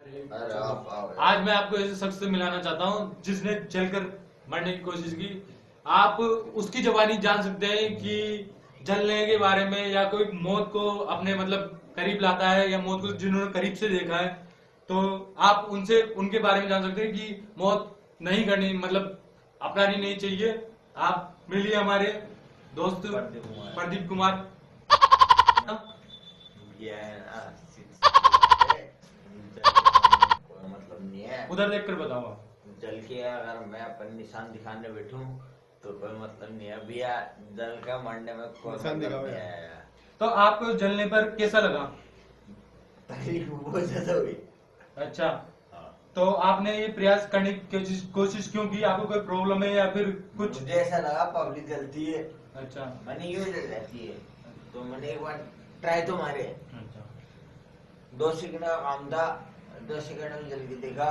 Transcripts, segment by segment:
आज मैं आपको ऐसे शख्स से मिलाना चाहता हूँ जिसने जलकर मरने की कोशिश की। आप उसकी जुबानी जान सकते हैं कि जलने के बारे में, या कोई मौत को अपने मतलब करीब लाता है, या मौत को जिन्होंने करीब से देखा है, तो आप उनसे उनके बारे में जान सकते हैं कि मौत नहीं करनी, मतलब अपनानी नहीं चाहिए। आप मिलिए हमारे दोस्त प्रदीप कुमार। कोई मतलब नहीं है। उधर देखकर बताओ आप। जल के अगर मैं अपन निशान दिखाने बैठूं तो कोई मतलब नहीं है भैया, जल का मरने में कोई मतलब नहीं है। तो आपको जलने पर कैसा लगा? तकलीफ बहुत ज्यादा हुई। अच्छा, तो आपने ये प्रयास करने की कोशिश क्यों की? आपको कोई प्रॉब्लम है या फिर कुछ? मुझे ऐसा लगा पब्लिक जलती है, अच्छा, मैंने यूं जल जाती है, तो मैंने एक बार ट्राई तो मारे। अच्छा, 2 सेकंड का काम था, 2 सेकंड में जल के देखा,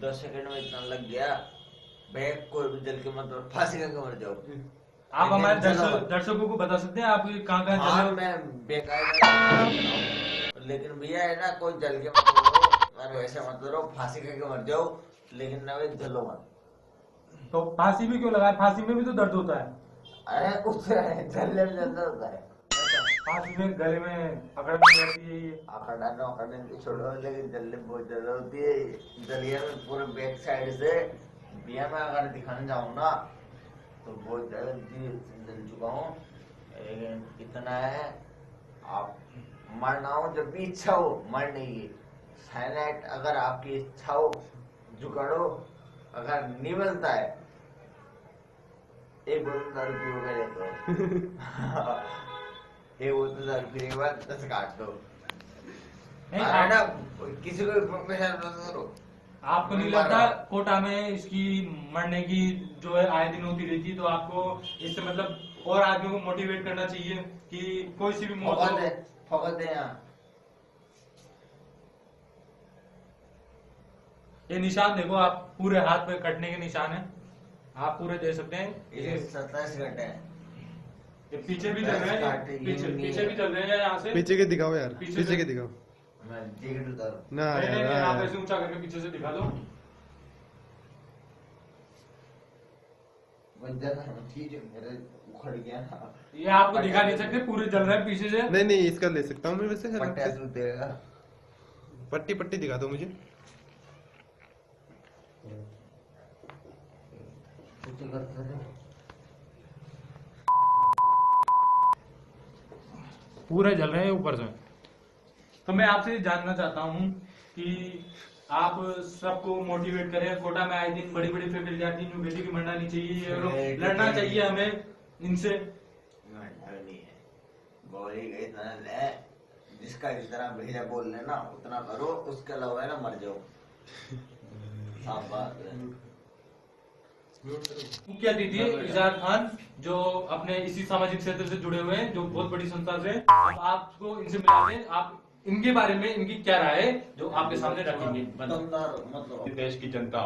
2 सेकंड में इतना लग गया भाई कोई भी जल के मतलब फांसी करके मर जाओ। आप हमारे दर्शकों को बता सकते हैं आप कहाँ कहाँ हाँ, जले? मैं बेकार लेकिन भैया है ना, कोई जल के मत रहो और वैसे मत रहो, फांसी करके मर जाओ, लेकिन ना वे जलो मत। तो फांसी भी क्यों लगाए? फांसी में भी तो दर्द होता है। अरे कुछ जलने में ज्यादा होता है। फांसी में गले में अकड़ में रहती है ये। अकड़ने की छोड़ो, लेकिन जलने बहुत ज्यादा होती है। जलिया में पूरे बैक साइड से भैया मैं अगर दिखाने जाऊँ ना तो बहुत ज्यादा जल चुका हूँ। लेकिन इतना है, आप मरना हो जब भी इच्छा हो मरने की, साइनाइड अगर आपकी इच्छा हो जुगाड़ो, अगर नहीं मिलता है एक बोतल दारू पियोगे तो एक बोतल दारू पीने के बाद 10 काट दो। ना किसी को परेशान मत करो। आपको नहीं लगता कोटा में इसकी मरने की जो है आए दिन होती रहती, तो आपको इससे मतलब और आदमियों को मोटिवेट करना चाहिए कि कोई सी भी मौत हो। फोकस है यहाँ। ये निशान देखो आप, पूरे हाथ पे कटने के निशान है, आप पूरे दे सकते हैं। ये 27 घंटे हैं। ये पीछे भी चल रहे हैं, पीछे भी चल रहे हैं यहाँ से। पीछे के दिखाओ यार, पीछे के दिखाओ। मैं जैकेट उतारूं? ना नहीं, आप ऐसे ऊंचा करके पीछे से दिखा दो। मेरे उखड़ गया ना। ये आपको दिखा नहीं सकते, पूरे जल रहे हैं पीछे से। नहीं, इसका ले सकता हूँ मैं वैसे। पट्टी पट्टी दिखा दो मुझे। पूरे जल रहे हैं ऊपर से। तो मैं आपसे जानना चाहता हूँ कि आप सबको मोटिवेट करें। कोटा में आए दिन बड़ी बड़ी फैमिली जाती है, बेटी की मरना नहीं चाहिए, ये लोग लड़ना चाहिए हमें इनसे। जिसका जितना भेजा बोल लेना उतना करो, उसके अलावा ना मर जाओ। साफ बात है। मुखिया दीदी इजाज खान, जो अपने इसी सामाजिक क्षेत्र से जुड़े हुए हैं, जो बहुत बड़ी संस्था से। अब आपको इनसे मिलाते हैं, आप इनके बारे में इनकी क्या राय है जो आपके सामने रखेंगे। मतलब देश की जनता,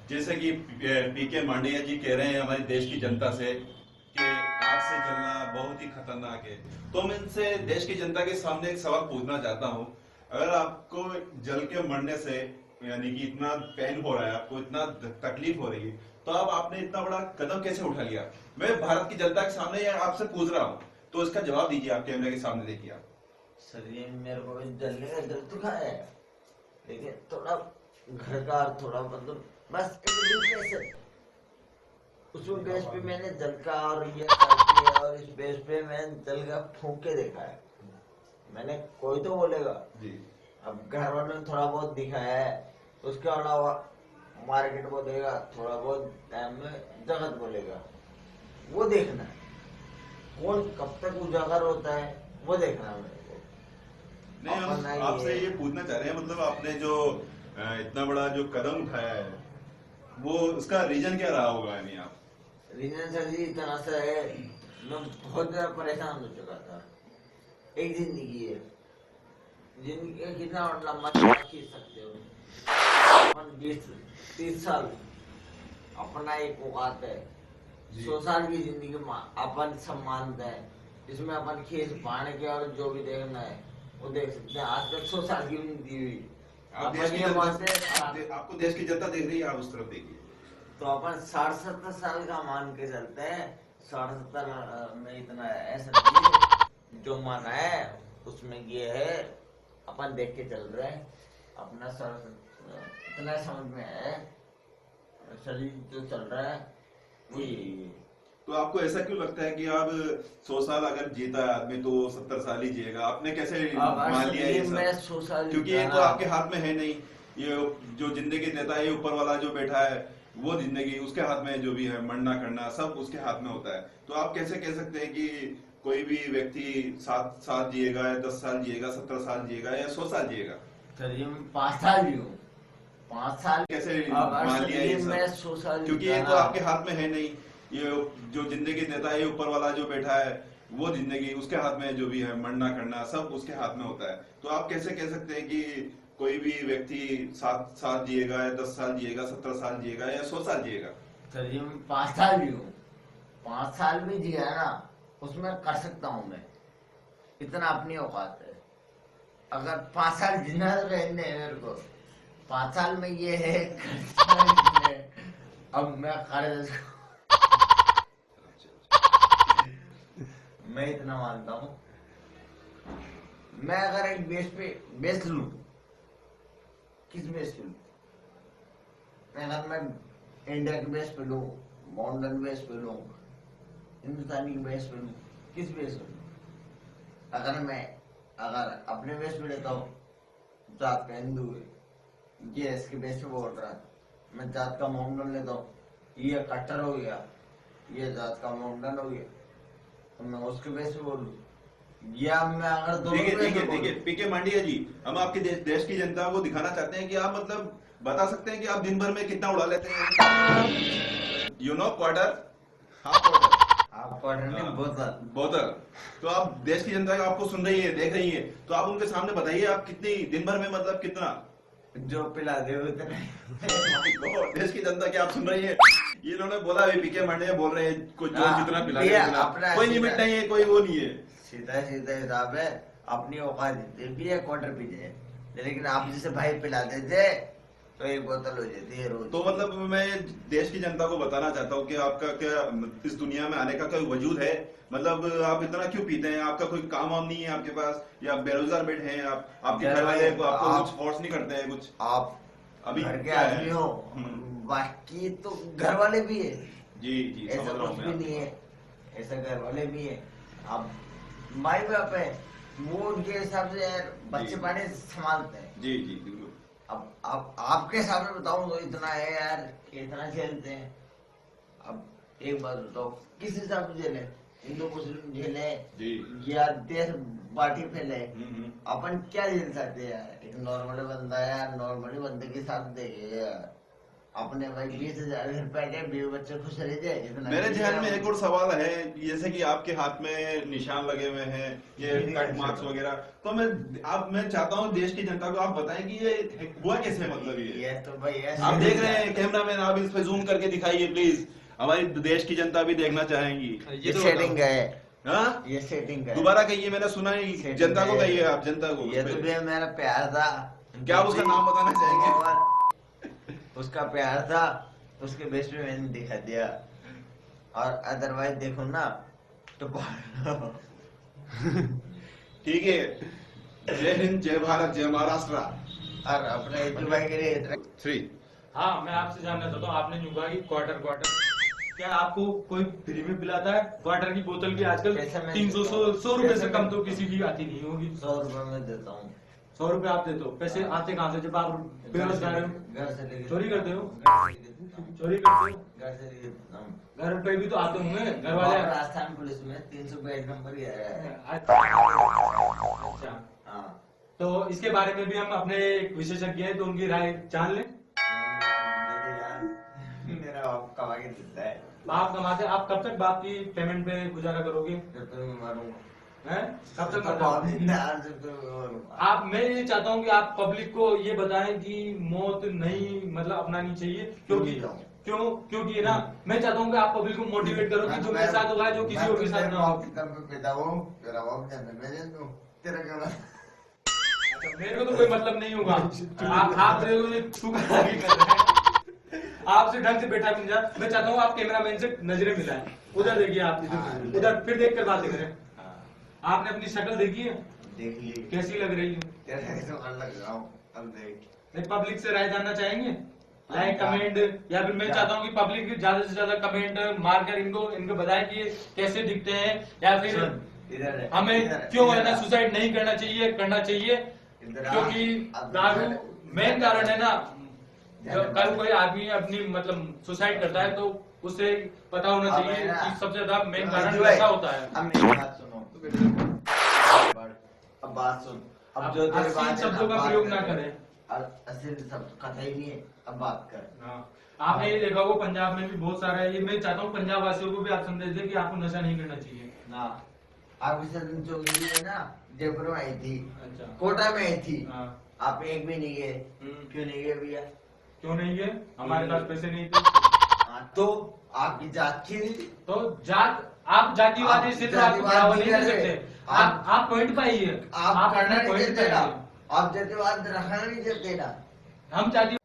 जैसे कि पीके मांडविया जी कह रहे हैं हमारे देश की जनता से कि आग से जलना बहुत ही खतरनाक है, तो मैं इनसे देश की जनता के सामने एक सवाल पूछना चाहता हूँ। अगर आपको जल के मरने से यानी कि इतना पेन हो रहा है, आपको इतना तकलीफ हो रही है, तो अब आपने इतना बड़ा कदम कैसे उठा लिया? मैं भारत की जनता के सामने आपसे पूछ रहा हूँ, तो इसका जवाब दीजिए। आप कैमरे के सामने देखिए। आप सर, ये मेरे को जलने का दर्द तो है, लेकिन थोड़ा घर का थोड़ा मतलब बस उसमें बेस पे मैंने जल का और ये करके, और इस बेस पे मैंने जल का फूंक के देखा है। मैंने कोई तो बोलेगा जी, अब घर वालों ने थोड़ा बहुत दिखाया है, उसके अलावा मार्केट बोलेगा, थोड़ा बहुत टाइम में जगत बोलेगा, वो देखना है। कौन कब तक उजागर होता है वो देखना है मेरे को। नहीं, हम आपसे ये पूछना चाह रहे हैं, मतलब आपने जो इतना बड़ा जो कदम उठाया है, वो उसका रीजन क्या रहा होगा? यानी आप रीजन सर जी इतना सा है, मैं बहुत ज्यादा परेशान हो चुका था। एक जिंदगी है, जिंदगी का कितना लंबा खींच सकते हो? अपन 20-30 साल अपना एक औकात है, 100 साल की जिंदगी अपन सब मानते हैं, इसमें अपन खींच पाने के और जो भी देखना है वो देख सकते हैं आज तक 100 साल की भी नहीं दी हुई। आप देश की जनता, आपको देश की जनता देख रही है, आप उस तरफ देखिए। तो अपन 60-70 साल का मान के चलते हैं। 60-70 में इतना ऐसा नहीं, जो माना है उसमें ये है, अपन देख के चल रहे हैं अपना। इतना समझ में है, शरीर जो चल रहा है वो यही है। तो आपको ऐसा क्यों लगता है कि अब 100 साल अगर जीता है आदमी तो 70 साल ही जिएगा? आपने कैसे मान लिया ये मैं सब? 100 साल क्योंकि ये तो आपके हाथ में है नहीं। ये जो जिंदगी देता है, ये ऊपर वाला जो बैठा है वो जिंदगी उसके हाथ में है, जो भी है मरना करना सब उसके हाथ में होता है। तो आप कैसे कह सकते हैं कि कोई भी व्यक्ति 7 साल जिएगा या 10 साल जिएगा, 17 साल जिएगा या 100 साल जिएगा? चलिए मैं 5 साल ही हूँ, 5 साल कैसे मान लिया ये मैं सब? 100 साल क्योंकि ये तो आपके हाथ में है नहीं। ये जो जिंदगी देता है, ये ऊपर वाला जो बैठा है वो जिंदगी उसके हाथ में है, जो भी है मरना करना सब उसके हाथ में होता है। तो आप कैसे कह सकते हैं कि कोई भी व्यक्ति 7 साल जिएगा या 10 साल जिएगा, 17 साल जिएगा या 100 साल जिएगा? चलिए मैं 5 साल ही हूँ, 5 साल भी जिया ना उसमें कर सकता हूँ मैं, इतना अपनी औकात है। अगर 5 साल जीना रहने मेरे को, 5 साल में ये है अब मैं खर्च मैं इतना मानता हूँ। मैं अगर एक बेस लूं, किस बेस पे लूं? अगर मैं इंडिया के बेस पे लूं, मॉडर्न बेस पे लूं, हिंदुस्तानी के बेस पे लूं, किस बेस पे लूं? अगर अपने बेस पे लेता हूँ, जात का हिंदू है, ये इसके बेस पे बोल रहा है, मैं जात का मॉडर्न लेता हूँ, ये कट्टर हो गया, ये जात का मॉडर्न हो गया, तो मैं उसके बेस पे बोलूं, या मैं अगर दोनों ठीक है पीके मांडिया जी, हम आपके देश की जनता को दिखाना चाहते हैं कि आप मतलब बता सकते हैं कि आप दिन भर में कितना उड़ा लेते हैं? You know quarter, half quarter, नहीं बोतल। बोतल। तो आप देश की जनता आपको सुन रही है, देख रही है, तो आप उनके सामने बताइए आप कितनी दिन भर में मतलब कितना जो पिला दे उतना। देश की जनता की आप सुन रही है? ये इन्होंने बोला अभी पीके मांडिया बोल रहे हैं जो जितना पिला दे उतना, कोई लिमिट नहीं है, कोई वो नहीं है। सीधा हिसाब है, अपनी औकात भी है, क्वार्टर पी जाए, लेकिन आप जैसे भाई पिला देते तो एक बोतल हो जाती है रोज। तो मतलब मैं देश की जनता को बताना चाहता हूँ कि आपका क्या इस दुनिया में आने का कोई वजूद है? मतलब आप इतना क्यों पीते हैं? आपका कोई काम वाम नहीं है आपके पास, या बेरोजगार बैठे हैं आप? आपके घर वाले आपको कुछ फोर्स नहीं करते हैं कुछ? आप अभी घर के आदमी हो, बाकी तो घर वाले भी है। जी ऐसा कुछ भी नहीं है, ऐसा घर वाले भी है। आप माई बाप है, वो उनके हिसाब से यार बच्चे पाने संभालते हैं। जी बिल्कुल। अब आपके हिसाब से बताऊं तो इतना है यार कि इतना झेलते हैं। अब एक बात बताओ, किस हिसाब से झेले? हिंदू मुस्लिम झेले या देश बाटी फैले? अपन क्या झेल सकते हैं यार? एक नॉर्मल बंदा है यार, नॉर्मली बंदे के साथ देखे यार, अपने भाई 20,000 घर पे गए, 20 बच्चे खुश रह जाए। मेरे ध्यान में एक और सवाल है, जैसे कि आपके हाथ में निशान लगे हुए हैं, ये कट मार्क्स वगैरह, तो मैं चाहता हूँ देश की जनता को आप बताएं कि ये हुआ कैसे? मतलब ये तो भाई आप देख रहे हैं कैमरामैन, आप इस पे जूम करके दिखाइए प्लीज, हमारी देश की जनता भी देखना चाहेंगी। ये सेटिंग है। हाँ, ये सेटिंग है। दोबारा कहिए, मैंने सुना ही, जनता को कहिए आप, जनता को। ये तो भी मेरा प्यार था। क्या उसका नाम बताना चाहेंगे? उसका प्यार था, उसके बेस पे मैंने दिखा दिया, और अदरवाइज देखो ना तो ठीक है। जय हिंद, जय भारत, जय महाराष्ट्र। और अपने भाई के लिए श्री। हाँ, मैं आपसे जानना चाहता हूँ, आपने जो कहा कि क्वार्टर क्या आपको कोई फ्री में पिलाता है? क्वार्टर की बोतल भी आजकल 300-100 रुपए से कम तो किसी की आती नहीं होगी। 100 रुपए में देता हूँ। 100 रुपए आप देते हो? पैसे आते कहाँ से जब आप बेरोजगार हो? घर से लेके चोरी करते हो? चोरी करते हो? घर से लेके देता हूँ। घर पे भी तो आते होंगे घर वाले। राजस्थान पुलिस में 300 नंबर ही है। अच्छा, हाँ, तो इसके बारे में भी हम अपने एक विशेषज्ञ हैं तो उनकी राय जान लें। मेरा बाप कमा के देता है। आप कमाते, आप कब तक बाप की पेमेंट पे गुजारा करोगे? जब तक मैं मरूंगा। हैं? कब तक मर मरूंगा। आप, मैं ये चाहता हूँ कि आप पब्लिक को ये बताएं कि मौत नहीं मतलब अपनानी चाहिए, क्योंकि ना मैं चाहता हूँ कि आप पब्लिक को मोटिवेट करो कि जो मेरे साथ हुआ है, जो किसी और के साथ ना हो। पैदा हो, तेरा बाप जन्नत में दे दूं, तेरा क्या मेरे को तो कोई मतलब नहीं होगा। आप आपसे ढंग से बैठा मिल जाए। मैं चाहता हूँ आप कैमरामैन से नजरें मिलाएं। उधर देखिए आप, उधर फिर देख कर बातें करें। आपने अपनी शक्ल देखी है, देख ली कैसी लग रही है? तेरे से मन लग रहा हूँ अब देख। नहीं, पब्लिक से राय जानना चाहेंगे, लाइक कमेंट, या फिर मैं चाहता हूँ कि पब्लिक ज्यादा से ज्यादा कमेंट मारकर इनको बताए कि कैसे दिखते हैं, या फिर इधर है, हमें इधर क्यों है इधर ना आ। सुसाइड नहीं करना चाहिए, करना चाहिए। इधर आ। क्योंकि अब दारू इधर- मेन कारण है ना। ध्यान जब कल कोई आदमी अपनी मतलब सुसाइड करता है तो उसे पता होना अब चाहिए है ना। कि सबसे ज्यादा मेन अब कारण भाई, नशा होता है। अब मेरी बात सुनो। अब बात सुन। अब जो तेरे अश्लील बात है ना, शब्दों का बात प्रयोग ना कर। करें। अश्लील शब्द कथा ही नहीं है, अब बात कर। हाँ। आपने ये देखा होगा पंजाब में भी बहुत सारा है। ये मैं चाहता हूँ पंजाब वासियों को भी आप संदेश दें कि आपको नशा नहीं करना चाहिए। ना आप विसर्जन चौधरी है ना, जयपुर में आई थी, अच्छा। कोटा में आई थी, हाँ। आप एक भी नहीं गए। क्यों नहीं गए भैया? क्यों नहीं है? हमारे पास पैसे नहीं थे। हाँ, तो आपकी जात की नहीं थी? तो जात, आप जातिवादी आप से तो आपको जातिवाद बढ़ावा नहीं नहीं दे कर रहे। सकते। आप पॉइंट पाइए। आप करना अपना नहीं point चाहते ना, पाइए। आप जातिवाद रखना नहीं चाहते ना। हम जाति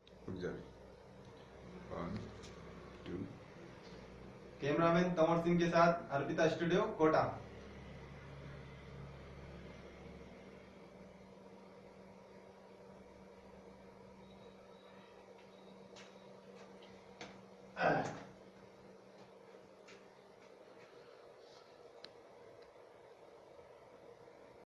कैमरामैन तंवर सिंह के साथ अर्पिता स्टूडियो कोटा।